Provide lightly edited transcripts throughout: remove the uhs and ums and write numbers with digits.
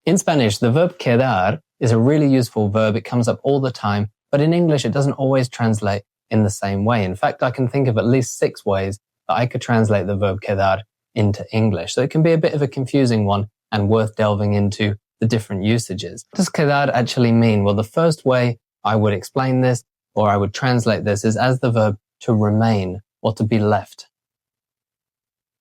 In Spanish, the verb quedar is a really useful verb. It comes up all the time, but in English, it doesn't always translate in the same way. In fact, I can think of at least 6 ways that I could translate the verb quedar into English. So it can be a bit of a confusing one and worth delving into the different usages. What does quedar actually mean? Well, the first way I would explain this, or I would translate this, is as the verb to remain or to be left.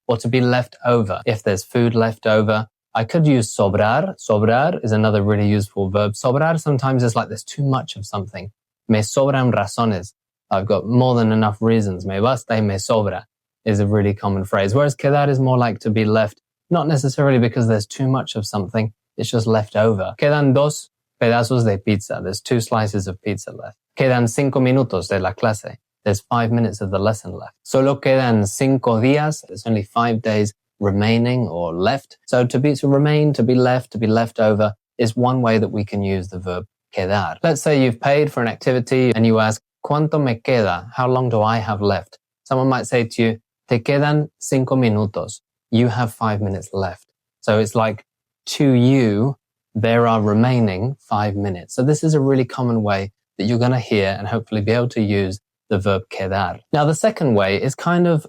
Or to be left over. If there's food left over, I could use sobrar. Sobrar is another really useful verb. Sobrar sometimes is like there's too much of something. Me sobran razones. I've got more than enough reasons. Me basta y me sobra is a really common phrase. Whereas quedar is more like to be left, not necessarily because there's too much of something. It's just left over. Quedan 2 pedazos de pizza. There's 2 slices of pizza left. Quedan 5 minutos de la clase. There's 5 minutes of the lesson left. Solo quedan 5 días. There's only 5 days remaining or left. So to remain, to be left over is one way that we can use the verb quedar. Let's say you've paid for an activity and you ask, ¿Cuánto me queda? How long do I have left? Someone might say to you, Te quedan 5 minutos. You have 5 minutes left. So it's like, to you, there are remaining 5 minutes. So this is a really common way that you're going to hear and hopefully be able to use the verb quedar. Now, the second way is kind of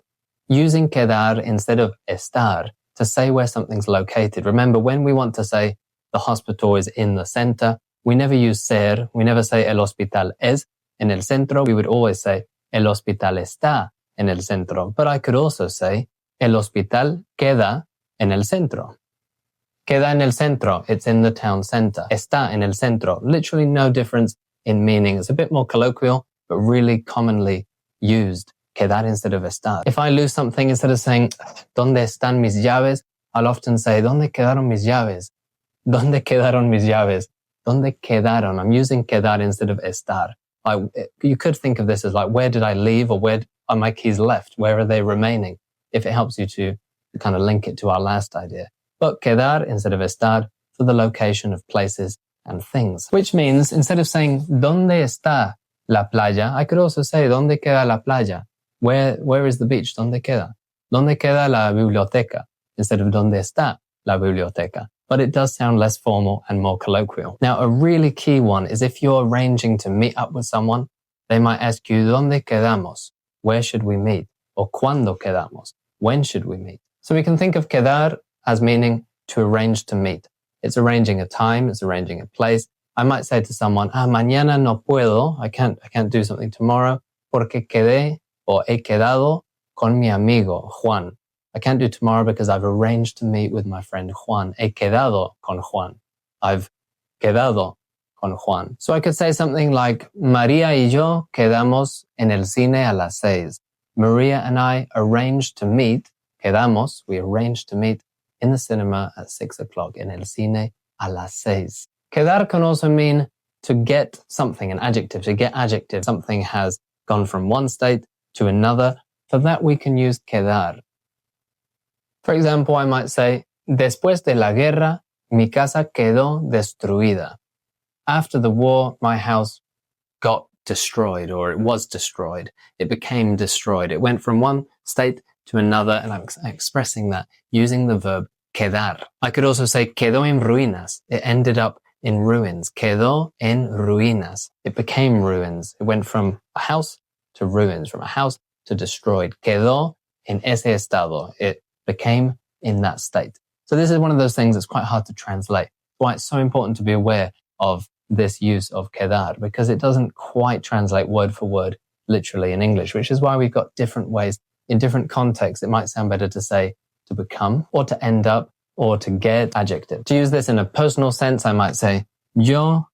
using quedar instead of estar to say where something's located. Remember, when we want to say the hospital is in the center, we never use ser. We never say el hospital es en el centro. We would always say el hospital está en el centro. But I could also say el hospital queda en el centro. Queda en el centro. It's in the town center. Está en el centro. Literally no difference in meaning. It's a bit more colloquial, but really commonly used. Quedar instead of estar. If I lose something, instead of saying, ¿Dónde están mis llaves? I'll often say, ¿Dónde quedaron mis llaves? ¿Dónde quedaron mis llaves? ¿Dónde quedaron? I'm using quedar instead of estar. You could think of this as like, where did I leave, or where are my keys left? Where are they remaining? If it helps you to kind of link it to our last idea. But quedar instead of estar for the location of places and things. Which means, instead of saying, ¿Dónde está la playa? I could also say, ¿Dónde queda la playa? Where is the beach? ¿Dónde queda? ¿Dónde queda la biblioteca? Instead of ¿Dónde está la biblioteca? But it does sound less formal and more colloquial. Now, a really key one is if you're arranging to meet up with someone, they might ask you, ¿Dónde quedamos? Where should we meet? Or ¿Cuándo quedamos? When should we meet? So we can think of quedar as meaning to arrange to meet. It's arranging a time, it's arranging a place. I might say to someone, mañana no puedo, I can't do something tomorrow, porque quedé or he quedado con mi amigo, Juan. I can't do tomorrow because I've arranged to meet with my friend Juan. He quedado con Juan. I've quedado con Juan. So I could say something like, María y yo quedamos en el cine a las 6. Maria and I arranged to meet, quedamos, we arranged to meet in the cinema at 6 o'clock, en el cine a las 6. Quedar can also mean to get something, an adjective, to get adjective. Something has gone from one state to another. For that, we can use quedar. For example, I might say, Después de la guerra, mi casa quedó destruida. After the war, my house got destroyed, or it was destroyed. It became destroyed. It went from one state to another, and I'm expressing that using the verb quedar. I could also say, quedó en ruinas. It ended up in ruins. Quedó en ruinas. It became ruins. It went from a house to ruins, from a house to destroyed. Quedó en ese estado. It became in that state. So this is one of those things that's quite hard to translate. Why it's so important to be aware of this use of quedar, because it doesn't quite translate word for word literally in English, which is why we've got different ways. In different contexts, it might sound better to say to become, or to end up, or to get adjective. To use this in a personal sense, I might say, yo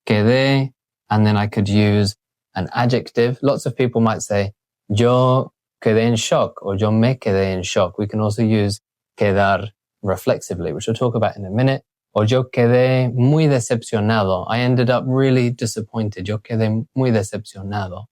quedé, and then I could use an adjective. Lots of people might say, yo quedé en shock, or yo me quedé en shock. We can also use quedar reflexively, which we'll talk about in a minute. Or yo quedé muy decepcionado. I ended up really disappointed. Yo quedé muy decepcionado.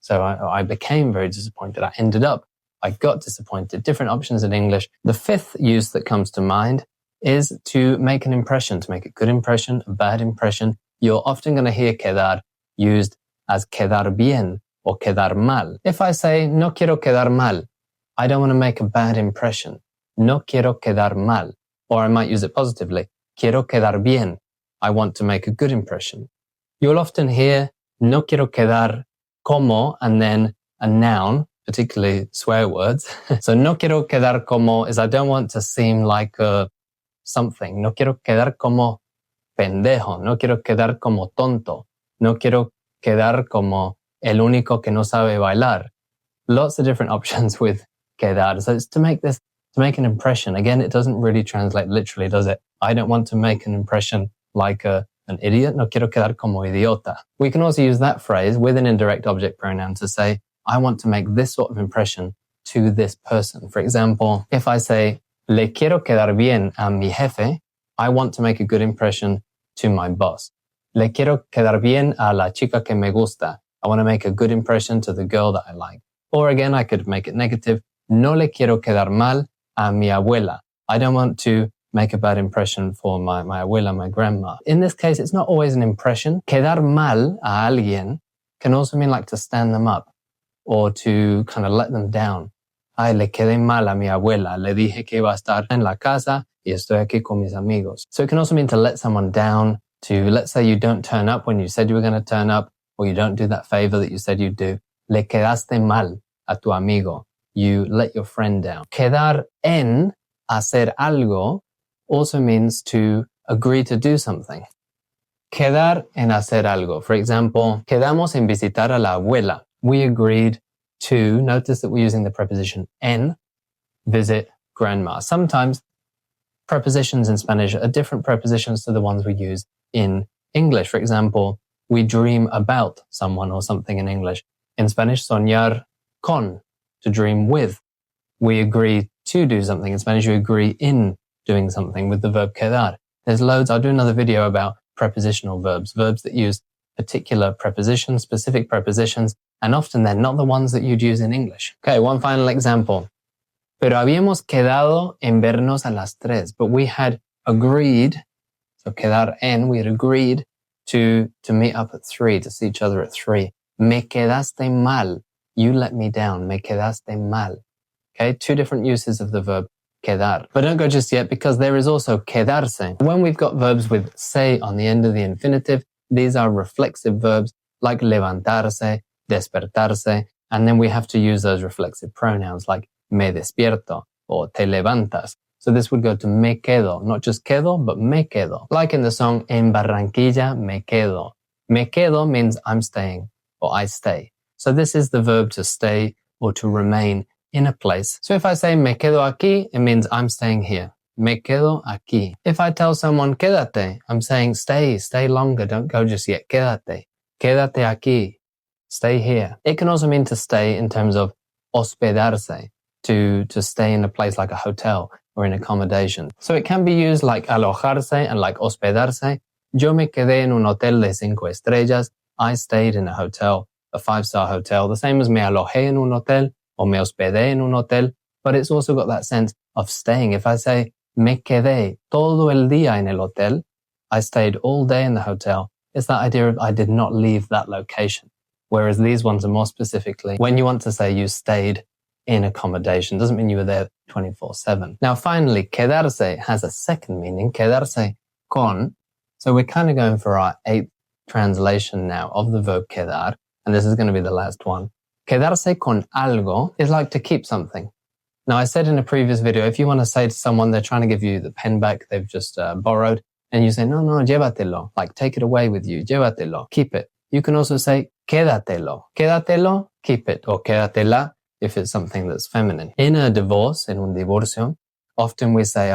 So I became very disappointed. I got disappointed. Different options in English. The fifth use that comes to mind is to make an impression, to make a good impression, a bad impression. You're often going to hear quedar used as quedar bien or quedar mal. If I say, no quiero quedar mal, I don't want to make a bad impression. No quiero quedar mal. Or I might use it positively. quiero quedar bien. I want to make a good impression. You'll often hear no quiero quedar como and then a noun, particularly swear words. So no quiero quedar como is I don't want to seem like something. No quiero quedar como pendejo. No quiero quedar como tonto. No quiero quedar como el único que no sabe bailar. Lots of different options with quedar. So it's to make an impression. Again, it doesn't really translate literally, does it? I don't want to make an impression like an idiot. No quiero quedar como idiota. We can also use that phrase with an indirect object pronoun to say, I want to make this sort of impression to this person. For example, if I say, le quiero quedar bien a mi jefe, I want to make a good impression to my boss. Le quiero quedar bien a la chica que me gusta. I want to make a good impression to the girl that I like. Or again, I could make it negative. No le quiero quedar mal a mi abuela. I don't want to make a bad impression for my abuela, my grandma. In this case, it's not always an impression. Quedar mal a alguien can also mean like to stand them up or to kind of let them down. Ay, le quedé mal a mi abuela. Le dije que iba a estar en la casa y estoy aquí con mis amigos. So it can also mean to let someone down, to let's say you don't turn up when you said you were going to turn up, or you don't do that favor that you said you'd do. Le quedaste mal a tu amigo. You let your friend down. Quedar en hacer algo also means to agree to do something. Quedar en hacer algo. For example, quedamos en visitar a la abuela. We agreed to, notice that we're using the preposition en, visit grandma. Sometimes prepositions in Spanish are different prepositions to the ones we use in English. For example, we dream about someone or something in English. In Spanish, soñar con, to dream with. We agree to do something. In Spanish, you agree in doing something with the verb quedar. There's loads. I'll do another video about prepositional verbs, verbs that use particular prepositions, specific prepositions, and often they're not the ones that you'd use in English. Okay, one final example. Pero habíamos quedado en vernos a las 3, but we had agreed, so quedar en, we had agreed to meet up at 3, to see each other at 3. Me quedaste mal. You let me down. Me quedaste mal. Okay, two different uses of the verb quedar. But don't go just yet because there is also quedarse. When we've got verbs with se on the end of the infinitive, these are reflexive verbs like levantarse, despertarse, and then we have to use those reflexive pronouns like me despierto or te levantas. So this would go to me quedo, not just quedo, but me quedo. Like in the song En Barranquilla me quedo. Me quedo means I'm staying or I stay. So this is the verb to stay or to remain in a place. So if I say me quedo aquí, it means I'm staying here. Me quedo aquí. If I tell someone quédate, I'm saying stay longer, don't go just yet. Quédate. Quédate aquí. Stay here. It can also mean to stay in terms of hospedarse, to stay in a place like a hotel or in accommodation. So it can be used like alojarse and like hospedarse. Yo me quedé en un hotel de 5 estrellas. I stayed in a hotel, a 5-star hotel. The same as me alojé en un hotel or me hospedé en un hotel. But it's also got that sense of staying. If I say me quedé todo el día en el hotel, I stayed all day in the hotel. It's that idea of I did not leave that location. Whereas these ones are more specifically when you want to say you stayed in accommodation. Doesn't mean you were there 24/7. Now finally, quedarse has a second meaning, quedarse con. So we're kind of going for our 8th translation now of the verb quedar, and this is going to be the last one. Quedarse con algo is like to keep something. Now I said in a previous video, if you want to say to someone they're trying to give you the pen back they've just borrowed, and you say, no, llévatelo, like take it away with you, llévatelo, keep it. You can also say quédatelo. Quédatelo, keep it, or quédatela if it's something that's feminine. In a divorce, in un divorcio, often we say,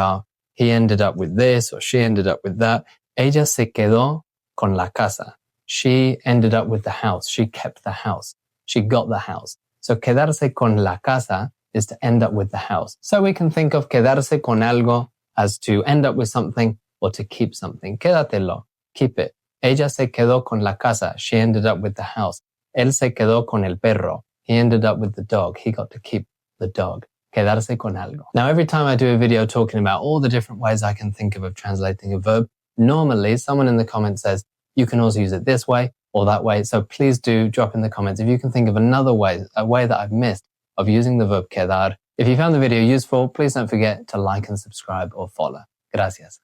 he ended up with this or she ended up with that. Ella se quedó con la casa. She ended up with the house. She kept the house. She got the house. So quedarse con la casa is to end up with the house. So we can think of quedarse con algo as to end up with something or to keep something. Quédatelo, keep it. Ella se quedó con la casa. She ended up with the house. Él se quedó con el perro. He ended up with the dog. He got to keep the dog. Quedarse con algo. Now, every time I do a video talking about all the different ways I can think of translating a verb, normally someone in the comments says, you can also use it this way or that way. So please do drop in the comments if you can think of another way, a way that I've missed of using the verb quedar. If you found the video useful, please don't forget to like and subscribe or follow. Gracias.